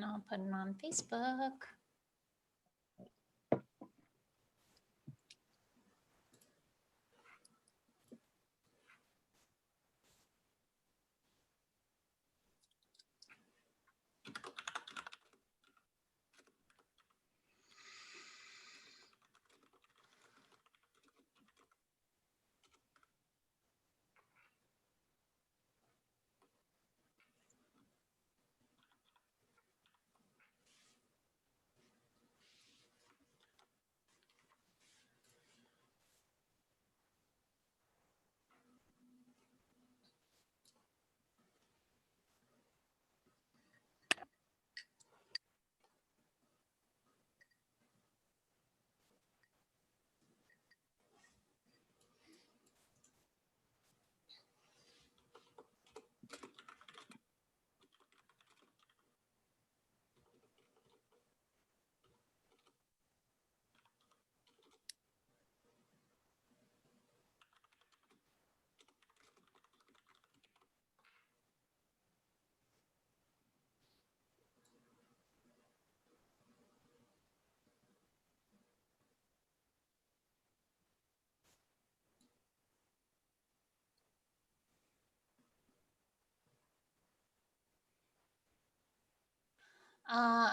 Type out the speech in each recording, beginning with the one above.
and I'll put it on Facebook.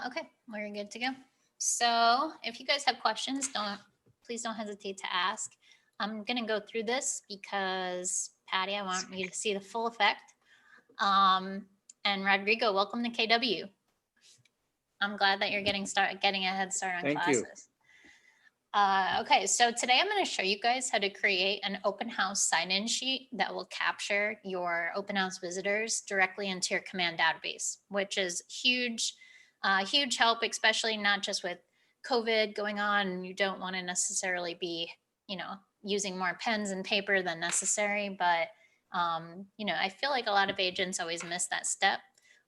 Okay, we're good to go. So if you guys have questions, please don't hesitate to ask. I'm gonna go through this because Patty, I want you to see the full effect. And Rodrigo, welcome to KW. I'm glad that you're getting a head start on Thank classes. you. Okay, so today I'm going to show you guys how to create an open house sign-in sheet that will capture your open house visitors directly into your command database, which is huge help, especially not just with COVID going on and you don't want to necessarily be, using more pens and paper than necessary. But, I feel like a lot of agents always miss that step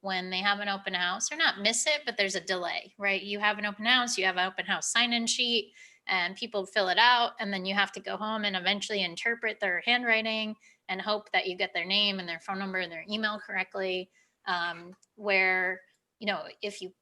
when they have an open house, or not miss it, but there's a delay, right? You have an open house, you have an open house sign-in sheet, and people fill it out, and then you have to go home and eventually interpret their handwriting and hope that you get their name and their phone number and their email correctly. Where, if you,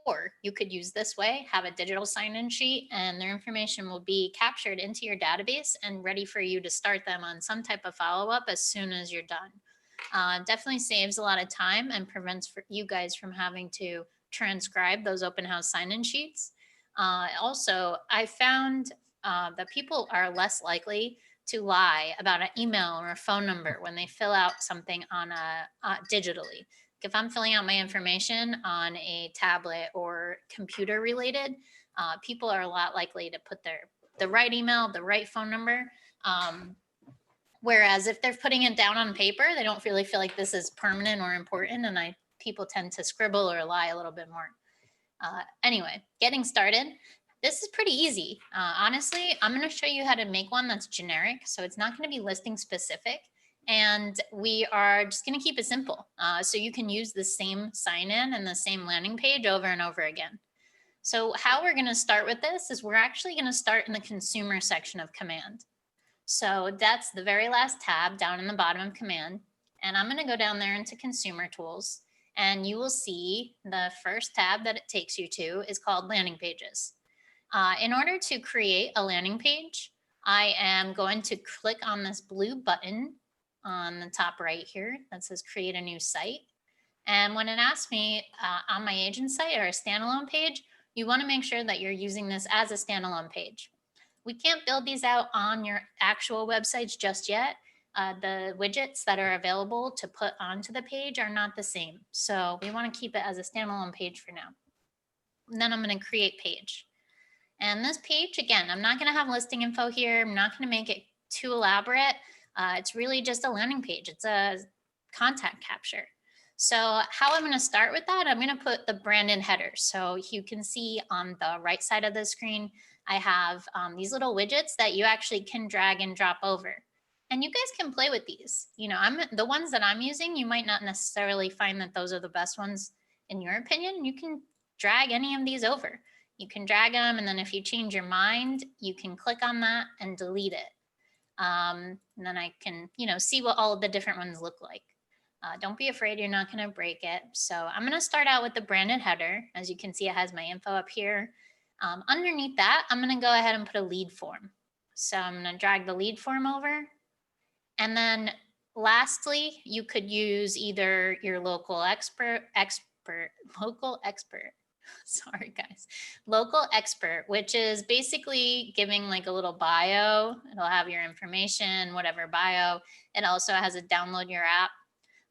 or you could use this way, have a digital sign-in sheet, and their information will be captured into your database and ready for you to start them on some type of follow-up as soon as you're done. Definitely saves a lot of time and prevents you guys from having to transcribe those open house sign-in sheets. Also, I found that people are less likely to lie about an email or a phone number when they fill out something on digitally. If I'm filling out my information on a tablet or computer related, people are a lot likely to put the right email, the right phone number. Whereas if they're putting it down on paper, they don't really feel like this is permanent or important, and people tend to scribble or lie a little bit more. Anyway, getting started. This is pretty easy. Honestly, I'm going to show you how to make one that's generic. So it's not going to be listing specific. And we are just going to keep it simple. So you can use the same sign in and the same landing page over and over again. So how we're going to start with this is we're actually going to start in the consumer section of Command. So that's the very last tab down in the bottom of Command. And I'm going to go down there into Consumer Tools. And you will see the first tab that it takes you to is called Landing Pages. In order to create a landing page, I am going to click on this blue button on the top right here that says Create a New Site. And when it asks me on my agent site or a standalone page, you want to make sure that you're using this as a standalone page. We can't build these out on your actual websites just yet. The widgets that are available to put onto the page are not the same. So we want to keep it as a standalone page for now. And then I'm going to create page. And this page, again, I'm not going to have listing info here. I'm not going to make it too elaborate. It's really just a landing page. It's a content capture. So how I'm going to start with that, I'm going to put the branded header. So you can see on the right side of the screen, I have these little widgets that you actually can drag and drop over. And you guys can play with these. The ones that I'm using, you might not necessarily find that those are the best ones in your opinion. You can drag any of these over. You can drag them, and then if you change your mind, you can click on that and delete it. And then I can, see what all of the different ones look like. Don't be afraid, you're not going to break it. So I'm going to start out with the branded header. As you can see, it has my info up here. Underneath that, I'm going to go ahead and put a lead form. So I'm going to drag the lead form over. And then lastly, you could use either your local expert, sorry guys, local expert, which is basically giving like a little bio. It'll have your information, whatever bio. It also has a download your app.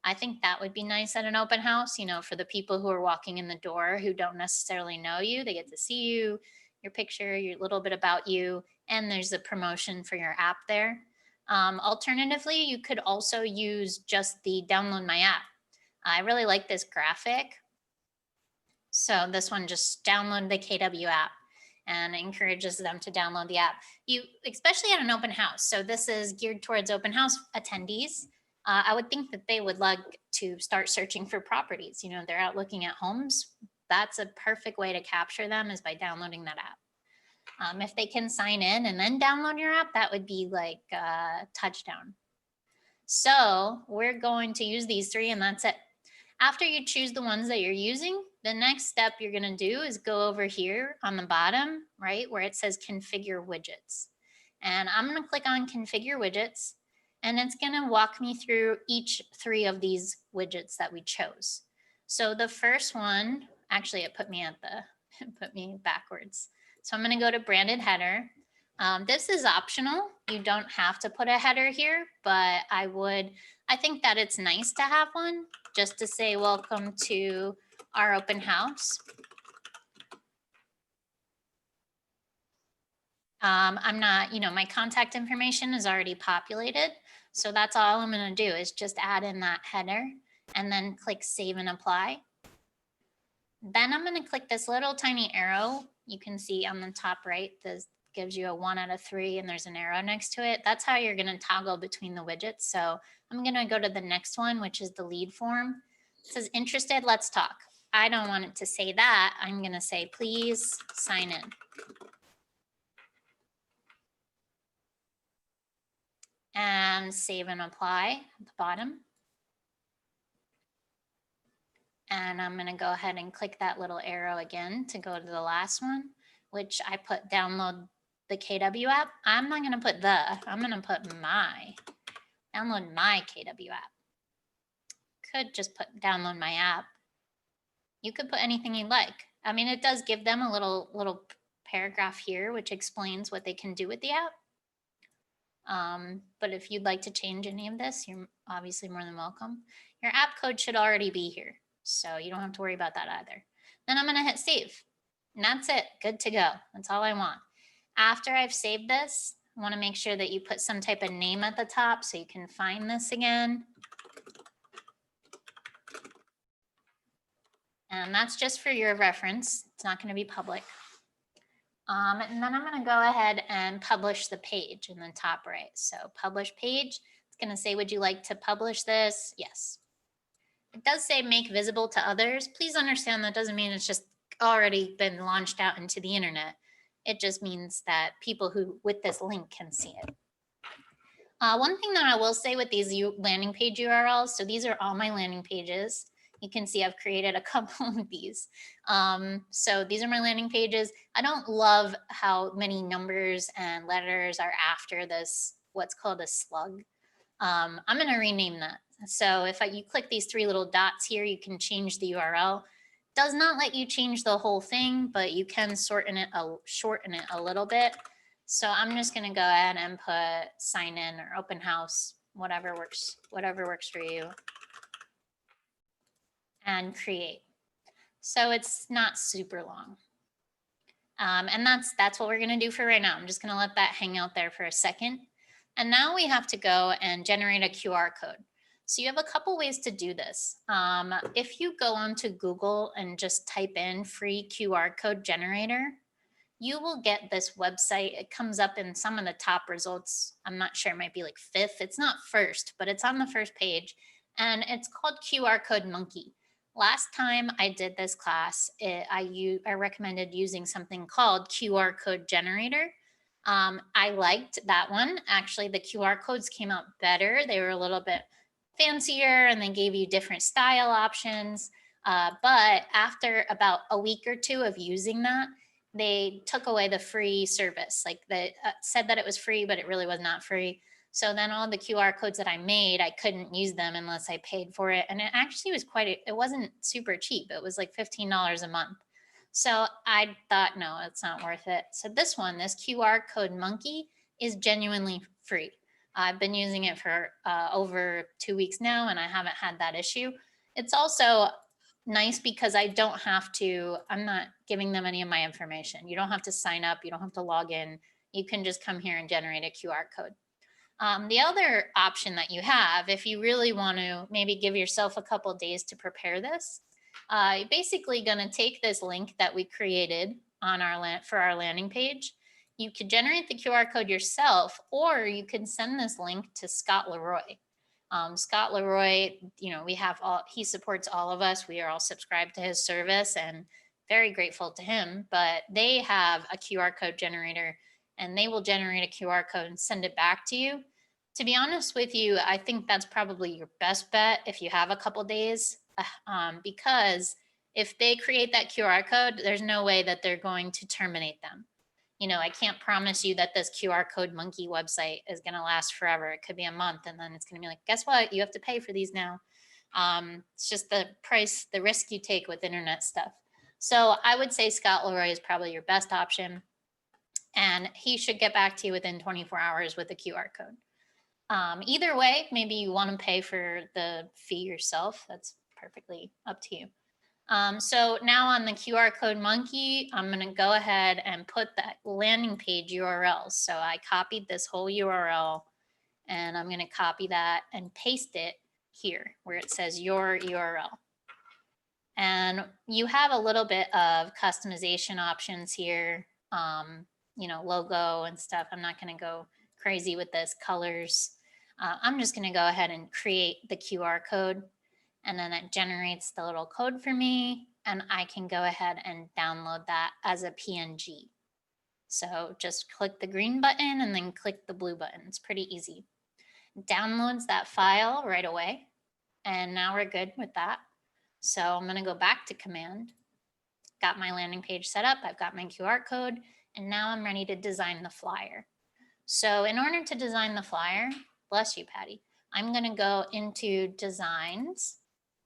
I think that would be nice at an open house, you know, for the people who are walking in the door who don't necessarily know you. They get to see you, your picture, your little bit about you, and there's a promotion for your app there. Alternatively, you could also use just the download my app. I really like this graphic. So this one, just download the KW app, and encourages them to download the app. You, especially at an open house. So this is geared towards open house attendees. I would think that they would like to start searching for properties. You know, they're out looking at homes. That's a perfect way to capture them, is by downloading that app. If they can sign in and then download your app, that would be like a touchdown. So we're going to use these three, and that's it. After you choose the ones that you're using, the next step you're going to do is go over here on the bottom, right, where it says configure widgets. And I'm going to click on configure widgets, and it's going to walk me through each three of these widgets that we chose. So the first one, actually it put me at the, it put me backwards. So I'm going to go to branded header. This is optional. You don't have to put a header here, but I think that it's nice to have one, just to say welcome to our open house. I'm not, you know, my contact information is already populated. So that's all I'm going to do is just add in that header and then click save and apply. Then I'm going to click this little tiny arrow. You can see on the top right, this gives you a 1 out of 3 and there's an arrow next to it. That's how you're going to toggle between the widgets. So I'm going to go to the next one, which is the lead form. It says interested, let's talk. I don't want it to say that. I'm going to say, please sign in. And save and apply at the bottom. And I'm going to go ahead and click that little arrow again to go to the last one, which I put download the KW app. I'm not going to put the, I'm going to put my, download my KW app. Could just put download my app. You could put anything you like. I mean, it does give them a little paragraph here, which explains what they can do with the app. But if you'd like to change any of this, you're obviously more than welcome. Your app code should already be here, so you don't have to worry about that either. Then I'm going to hit save, and that's it. Good to go. That's all I want. After I've saved this, I want to make sure that you put some type of name at the top so you can find this again. And that's just for your reference. It's not going to be public. And then I'm going to go ahead and publish the page in the top right. So publish page. It's going to say, would you like to publish this? Yes. It does say make visible to others. Please understand that doesn't mean it's just already been launched out into the internet. It just means that people who with this link can see it. One thing that I will say with these landing page URLs, so these are all my landing pages. You can see I've created a couple of these. So these are my landing pages. I don't love how many numbers and letters are after this, what's called a slug. I'm going to rename that. So if you click these three little dots here, you can change the URL. Does not let you change the whole thing, but you can shorten it a little bit. So I'm just going to go ahead and put sign in or open house, whatever works for you. And create. So it's not super long. And that's what we're going to do for right now. I'm just going to let that hang out there for a second. And now we have to go and generate a QR code. So you have a couple ways to do this. If you go onto Google and just type in free QR code generator, you will get this website. It comes up in some of the top results. I'm not sure, it might be like 5th. It's not first, but it's on the first page. And it's called QR Code Monkey. Last time I did this class, I recommended using something called QR Code Generator. I liked that one. Actually, the QR codes came out better. They were a little bit fancier and they gave you different style options. But after about a week or two of using that, they took away the free service. Like they said that it was free, but it really was not free. So then all the QR codes that I made, I couldn't use them unless I paid for it. And it actually was it wasn't super cheap. It was like $15 a month. So I thought, no, it's not worth it. So this one, this QR code monkey is genuinely free. I've been using it for over 2 weeks now, and I haven't had that issue. It's also nice because I'm not giving them any of my information. You don't have to sign up. You don't have to log in. You can just come here and generate a QR code. The other option that you have, if you really want to maybe give yourself a couple days to prepare this, you're basically going to take this link that we created on for our landing page. You could generate the QR code yourself, or you can send this link to Scott Leroy. Scott Leroy, he supports all of us. We are all subscribed to his service and very grateful to him, but they have a QR code generator and they will generate a QR code and send it back to you. To be honest with you, I think that's probably your best bet if you have a couple days, because if they create that QR code, there's no way that they're going to terminate them. I can't promise you that this QR code monkey website is going to last forever. It could be a month and then it's going to be like, guess what? You have to pay for these now. It's just the price, the risk you take with internet stuff. So I would say Scott Leroy is probably your best option. And he should get back to you within 24 hours with a QR code. Either way, maybe you want to pay for the fee yourself. That's perfectly up to you. So now on the QR code monkey, I'm going to go ahead and put that landing page URL. So I copied this whole URL and I'm going to copy that and paste it here where it says your URL. And you have a little bit of customization options here, logo and stuff. I'm not going to go crazy with this, colors. I'm just going to go ahead and create the QR code. And then it generates the little code for me and I can go ahead and download that as a PNG. So just click the green button and then click the blue button. It's pretty easy. Downloads that file right away. And now we're good with that. So I'm going to go back to command. Got my landing page set up. I've got my QR code. And now I'm ready to design the flyer. So in order to design the flyer, bless you, Patty, I'm going to go into designs.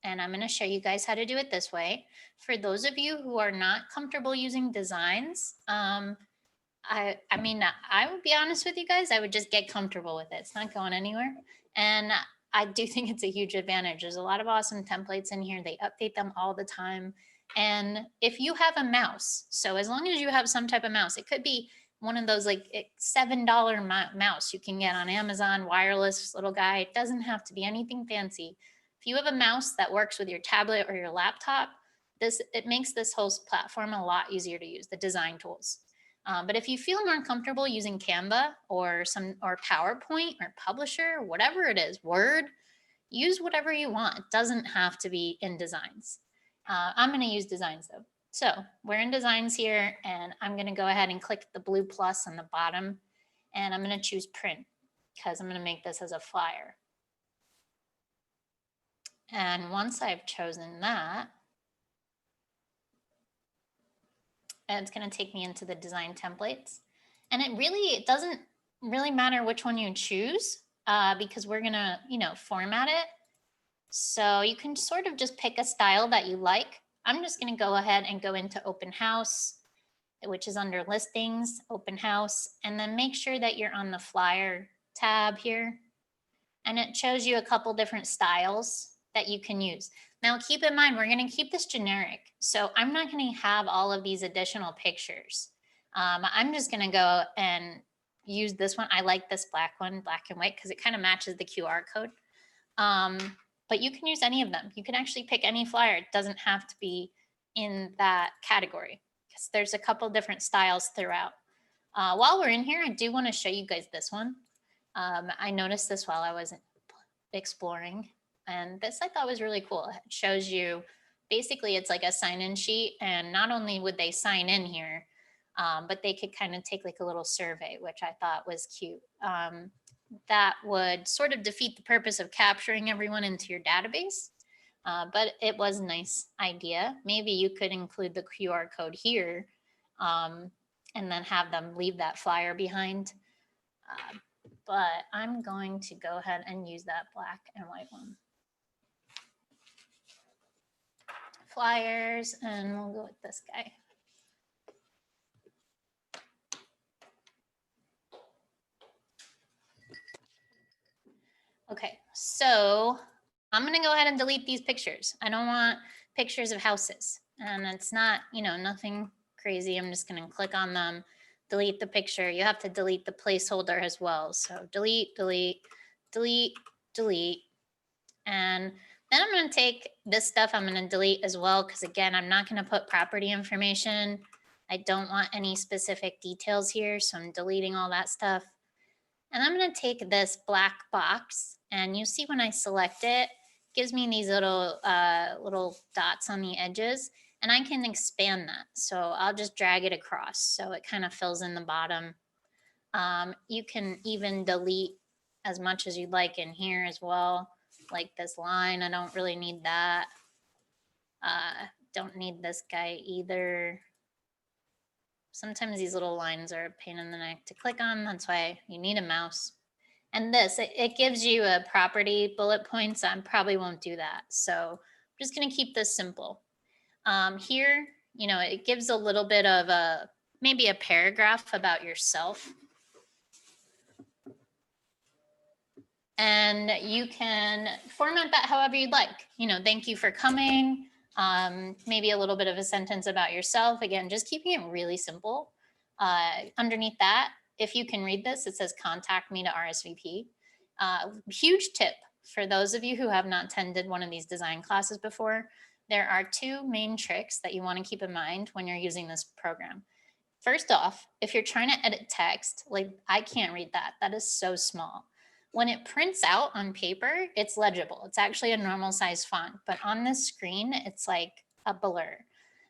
And I'm going to show you guys how to do it this way. For those of you who are not comfortable using designs, I would be honest with you guys, I would just get comfortable with it. It's not going anywhere. And I do think it's a huge advantage. There's a lot of awesome templates in here. They update them all the time. And if you have a mouse, so as long as you have some type of mouse, it could be one of those like $7 mouse you can get on Amazon, wireless little guy. It doesn't have to be anything fancy. If you have a mouse that works with your tablet or your laptop, it makes this whole platform a lot easier to use, the design tools. But if you feel more comfortable using Canva or PowerPoint or Publisher, whatever it is, Word, use whatever you want. It doesn't have to be in designs. I'm going to use designs though. So we're in designs here and I'm going to go ahead and click the blue plus on the bottom and I'm going to choose print because I'm going to make this as a flyer. And once I've chosen that, it's going to take me into the design templates. And it doesn't really matter which one you choose because we're going to, format it. So you can sort of just pick a style that you like. I'm just going to go ahead and go into Open House, which is under listings, Open House, and then make sure that you're on the flyer tab here. And it shows you a couple different styles that you can use. Now, keep in mind, we're going to keep this generic. So I'm not going to have all of these additional pictures. I'm just going to go and use this one. I like this black one, black and white, because it kind of matches the QR code. But you can use any of them. You can actually pick any flyer. It doesn't have to be in that category because there's a couple different styles throughout. While we're in here, I do want to show you guys this one. I noticed this while I was exploring, and this I thought was really cool. It shows you, basically it's like a sign-in sheet, and not only would they sign in here, but they could kind of take like a little survey, which I thought was cute. that would sort of defeat the purpose of capturing everyone into your database. But it was a nice idea. Maybe you could include the QR code here and then have them leave that flyer behind. But I'm going to go ahead and use that black and white one. Flyers, and we'll go with this guy. Okay, so I'm gonna go ahead and delete these pictures. I don't want pictures of houses, and it's not, nothing crazy. I'm just gonna click on them, delete the picture. You have to delete the placeholder as well. So delete, delete, delete, delete. And then I'm gonna take this stuff, I'm gonna delete as well, because again, I'm not gonna put property information. I don't want any specific details here, so I'm deleting all that stuff. And I'm going to take this black box, and you see when I select it, gives me these little dots on the edges, and I can expand that. So I'll just drag it across so it kind of fills in the bottom. You can even delete as much as you'd like in here as well, like this line. I don't really need that. Don't need this guy either. Sometimes these little lines are a pain in the neck to click on. That's why you need a mouse. And this, it gives you a property bullet points. I probably won't do that. So I'm just going to keep this simple. Here, it gives a little bit of maybe a paragraph about yourself. And you can format that however you'd like. Thank you for coming. Maybe a little bit of a sentence about yourself. Again, just keeping it really simple. Underneath that, if you can read this, it says contact me to RSVP. Huge tip for those of you who have not attended one of these design classes before. There are two main tricks that you want to keep in mind when you're using this program. First off, if you're trying to edit text, like I can't read that. That is so small. When it prints out on paper, it's legible. It's actually a normal size font, but on this screen, it's like a blur.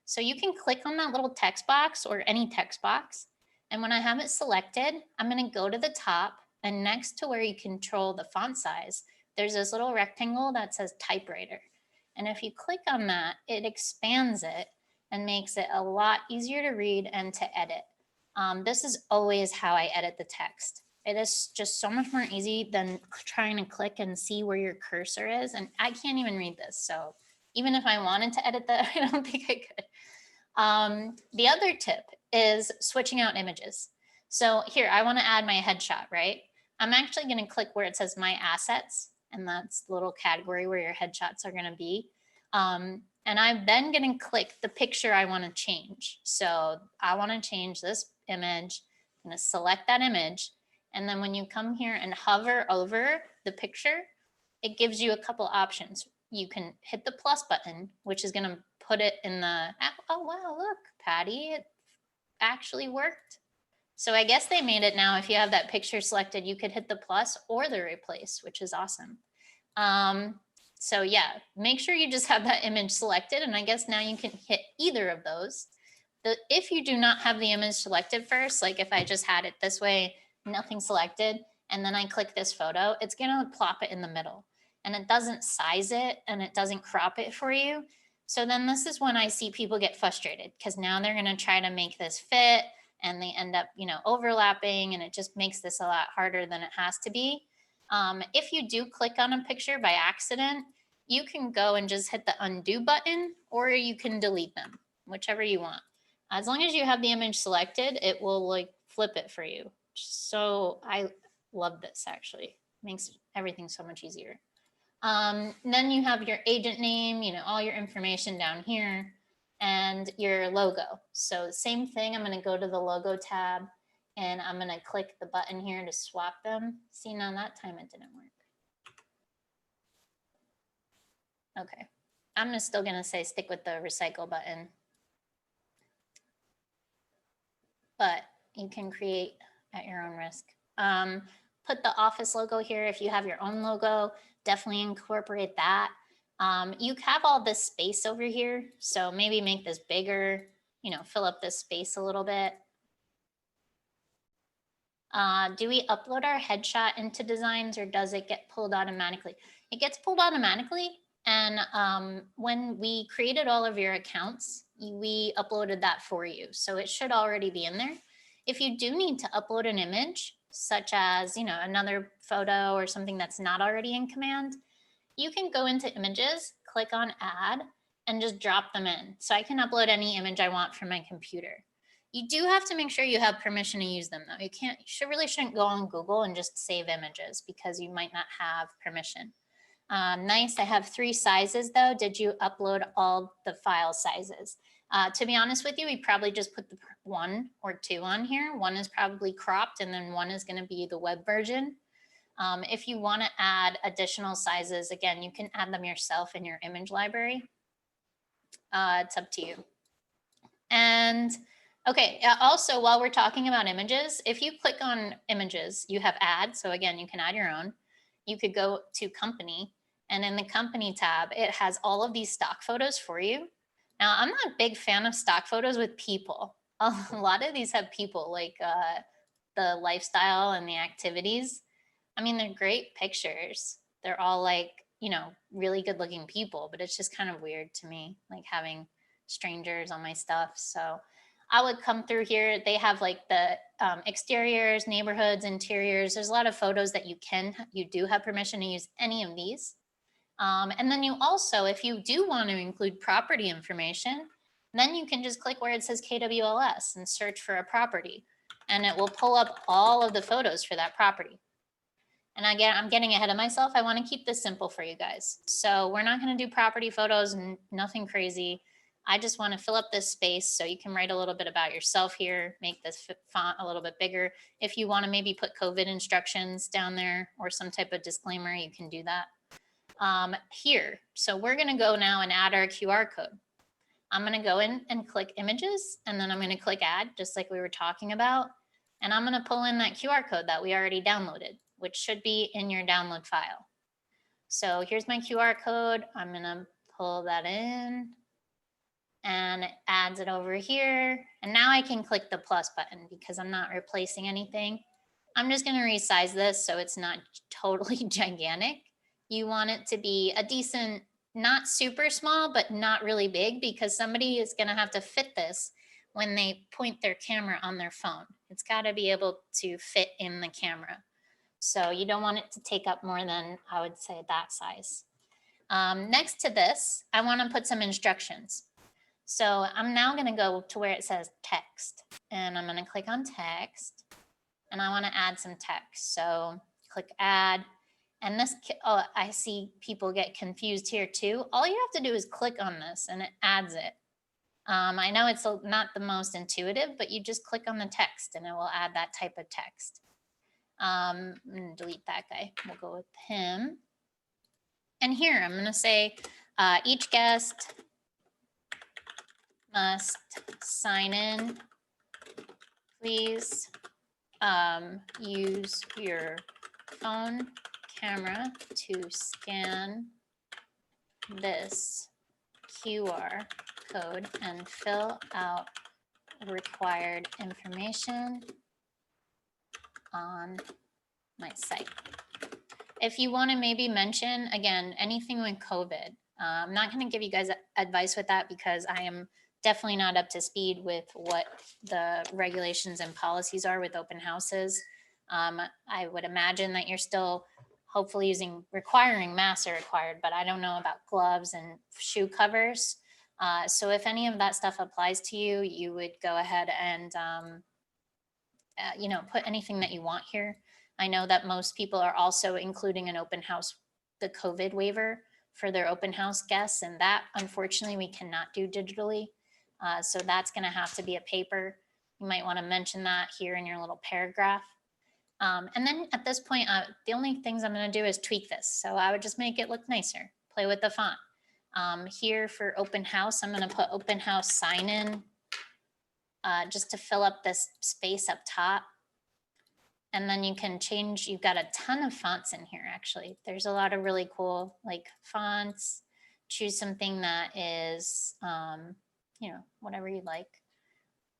So you can click on that little text box or any text box. And when I have it selected, I'm going to go to the top, and next to where you control the font size, there's this little rectangle that says typewriter. And if you click on that, it expands it and makes it a lot easier to read and to edit. This is always how I edit the text. It is just so much more easy than trying to click and see where your cursor is. And I can't even read this. So even if I wanted to edit that, I don't think I could. The other tip is switching out images. So here, I want to add my headshot, right? I'm actually going to click where it says my assets, and that's the little category where your headshots are going to be. And I'm then going to click the picture I want to change. So I want to change this image. I'm going to select that image. And then when you come here and hover over the picture, it gives you a couple options. You can hit the plus button, which is going to put it in the, oh, wow, look, Patty, it actually worked. So I guess they made it now. If you have that picture selected, you could hit the plus or the replace, which is awesome. So yeah, make sure you just have that image selected. And I guess now you can hit either of those. If you do not have the image selected first, like if I just had it this way, nothing selected, and then I click this photo, it's going to plop it in the middle, and it doesn't size it and it doesn't crop it for you. So then this is when I see people get frustrated, because now they're going to try to make this fit and they end up, overlapping, and it just makes this a lot harder than it has to be. If you do click on a picture by accident, you can go and just hit the undo button, or you can delete them, whichever you want. As long as you have the image selected, it will like flip it for you. So I love this, actually. Makes everything so much easier. Then you have your agent name, all your information down here, and your logo. So same thing, I'm going to go to the logo tab, and I'm going to click the button here to swap them. See, now that time it didn't work. Okay, I'm still going to say stick with the recycle button. But you can create at your own risk. Put the office logo here. If you have your own logo, definitely incorporate that. You have all this space over here, so maybe make this bigger, fill up this space a little bit. Do we upload our headshot into Designs or does it get pulled automatically? It gets pulled automatically. And when we created all of your accounts, we uploaded that for you. So it should already be in there. If you do need to upload an image, such as, another photo or something that's not already in Command, you can go into Images, click on Add, and just drop them in. So I can upload any image I want from my computer. You do have to make sure you have permission to use them though. Really shouldn't go on Google and just save images because you might not have permission. Nice, I have 3 sizes though. Did you upload all the file sizes? To be honest with you, we probably just put the 1 or 2 on here. 1 is probably cropped and then 1 is gonna be the web version. If you wanna add additional sizes, again, you can add them yourself in your image library. It's up to you. And okay, also while we're talking about images, if you click on images, you have add. So again, you can add your own. You could go to company, and in the company tab, it has all of these stock photos for you. Now, I'm not a big fan of stock photos with people. A lot of these have people, like the lifestyle and the activities. I mean, they're great pictures. They're all like, really good looking people, but it's just kind of weird to me, like having strangers on my stuff. So I would come through here. They have like the exteriors, neighborhoods, interiors. There's a lot of photos that you do have permission to use any of these. And then you also, if you do want to include property information, then you can just click where it says KWLS and search for a property, and it will pull up all of the photos for that property. And again, I'm getting ahead of myself. I want to keep this simple for you guys. So we're not going to do property photos and nothing crazy. I just want to fill up this space so you can write a little bit about yourself here, make this font a little bit bigger. If you want to maybe put COVID instructions down there or some type of disclaimer, you can do that. Here, so we're going to go now and add our QR code. I'm going to go in and click images, and then I'm going to click add, just like we were talking about. And I'm going to pull in that QR code that we already downloaded, which should be in your download file. So here's my QR code. I'm going to pull that in, and it adds it over here. And now I can click the plus button because I'm not replacing anything. I'm just going to resize this so it's not totally gigantic. You want it to be a decent, not super small, but not really big, because somebody is going to have to fit this when they point their camera on their phone. It's got to be able to fit in the camera. So you don't want it to take up more than, I would say, that size. Next to this, I want to put some instructions. So I'm now going to go to where it says text, and I'm going to click on text, and I want to add some text. So click add. And this, I see people get confused here too. All you have to do is click on this and it adds it. I know it's not the most intuitive, but you just click on the text and it will add that type of text. I'm gonna delete that guy. We'll go with him. And here I'm gonna say each guest must sign in. Please use your phone camera to scan this QR code and fill out required information on my site. If you want to maybe mention, again, anything with COVID, I'm not going to give you guys advice with that because I am definitely not up to speed with what the regulations and policies are with open houses. I would imagine that you're still hopefully requiring masks are required, but I don't know about gloves and shoe covers. So if any of that stuff applies to you, you would go ahead and, put anything that you want here. I know that most people are also including an open house, the COVID waiver for their open house guests, and that unfortunately we cannot do digitally. So that's going to have to be a paper. You might want to mention that here in your little paragraph. And then at this point, the only things I'm going to do is tweak this. So I would just make it look nicer, play with the font. Here for open house, I'm going to put open house sign in just to fill up this space up top. And then you can change, you've got a ton of fonts in here, actually. There's a lot of really cool like fonts. Choose something that is, whatever you like,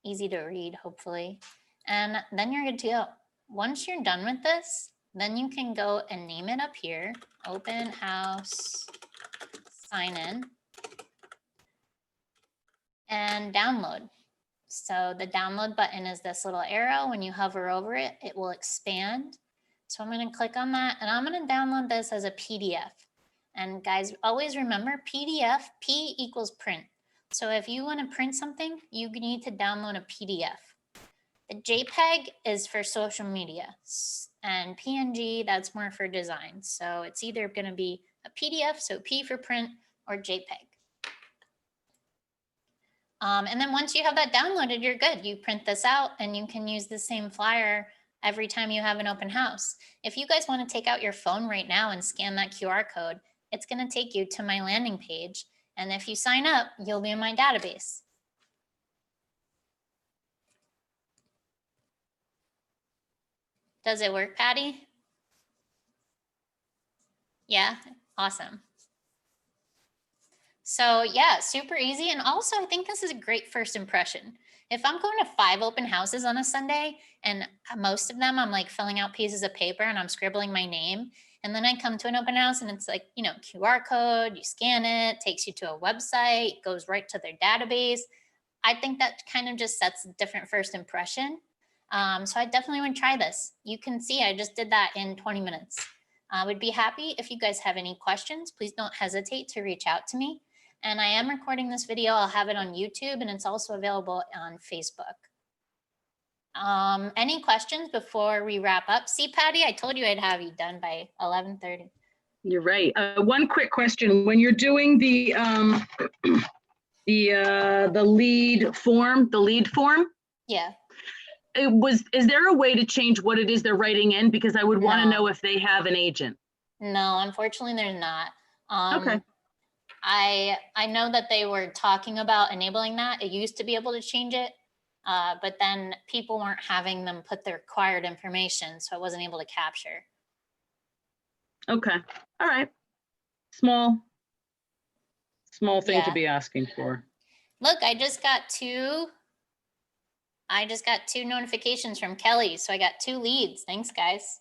easy to read, hopefully. And then you're good to go. once you're done with this, then you can go and name it up here, open house sign in, and download. So the download button is this little arrow. When you hover over it, it will expand. So I'm going to click on that and I'm going to download this as a PDF. And guys, always remember PDF, P equals print. So if you want to print something, you need to download a PDF. The JPEG is for social media, and PNG, that's more for design. So it's either going to be a PDF, so P for print, or JPEG. And then once you have that downloaded, you're good. You print this out and you can use the same flyer every time you have an open house. If you guys want to take out your phone right now and scan that QR code, it's going to take you to my landing page. And if you sign up, you'll be in my database. Does it work, Patty? Yeah, awesome. So yeah, super easy. And also I think this is a great first impression. If I'm going to 5 open houses on a Sunday and most of them I'm like filling out pieces of paper and I'm scribbling my name. And then I come to an open house and it's like, you know, QR code, you scan it, takes you to a website, goes right to their database. I think that kind of just sets a different first impression. So I definitely want to try this. You can see I just did that in 20 minutes. I would be happy if you guys have any questions. Please don't hesitate to reach out to me. And I am recording this video. I'll have it on YouTube and it's also available on Facebook. Any questions before we wrap up? See, Patty, I told you I'd have you done by 11:30. You're right. One quick question. When you're doing the lead form, Yeah. is there a way to change what it is they're writing in? Because I would want to No. know if they have an agent. No, unfortunately, there's not. Okay. I know that they were talking about enabling that. It used to be able to change it, but then people weren't having them put the required information, so I wasn't able to capture. Okay. All right. Small thing to Yeah. be asking for. Look, I just got two notifications from Kelly, so I got 2 leads. Thanks, guys.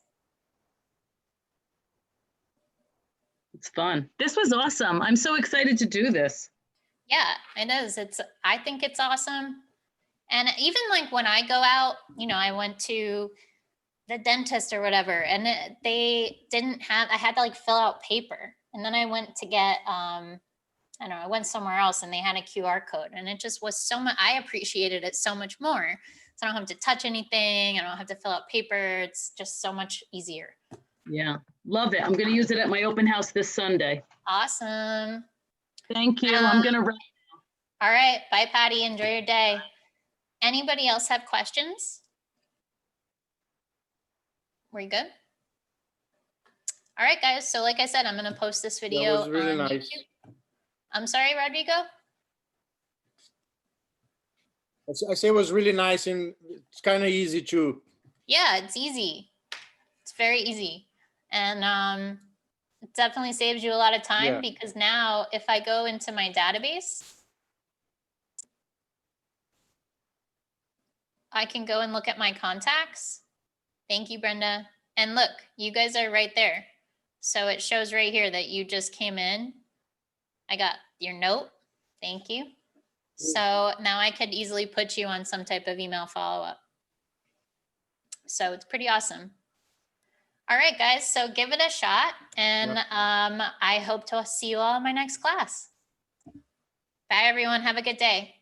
It's fun. This was awesome. I'm so excited to do this. Yeah, it is. I think it's awesome. And even like when I go out, you know, I went to the dentist or whatever, and they didn't have, I had to like fill out paper. And then I went to get, I don't know, I went somewhere else and they had a QR code, and it just was so much, I appreciated it so much more. So I don't have to touch anything. I don't have to fill out paper. It's just so much easier. Yeah, love it. I'm going to use it at my open house this Sunday. Awesome. Thank you. I'm going to run. All right. Bye, Patty. Enjoy your day. Anybody else have questions? Were you good? All right, guys. So like I said, I'm going to post this video. That was really on nice. YouTube. I'm sorry, Rodrigo? I say it was really nice and it's kind of easy too. Yeah, it's easy. It's very easy. And it definitely saves you a lot of time Yeah. because now if I go into my database, I can go and look at my contacts. Thank you, Brenda. And look, you guys are right there. So it shows right here that you just came in. I got your note. Thank you. So now I could easily put you on some type of email follow-up. So it's pretty awesome. All right, guys. So give it a shot. And I hope to see you all in my next class. Bye, everyone. Have a good day.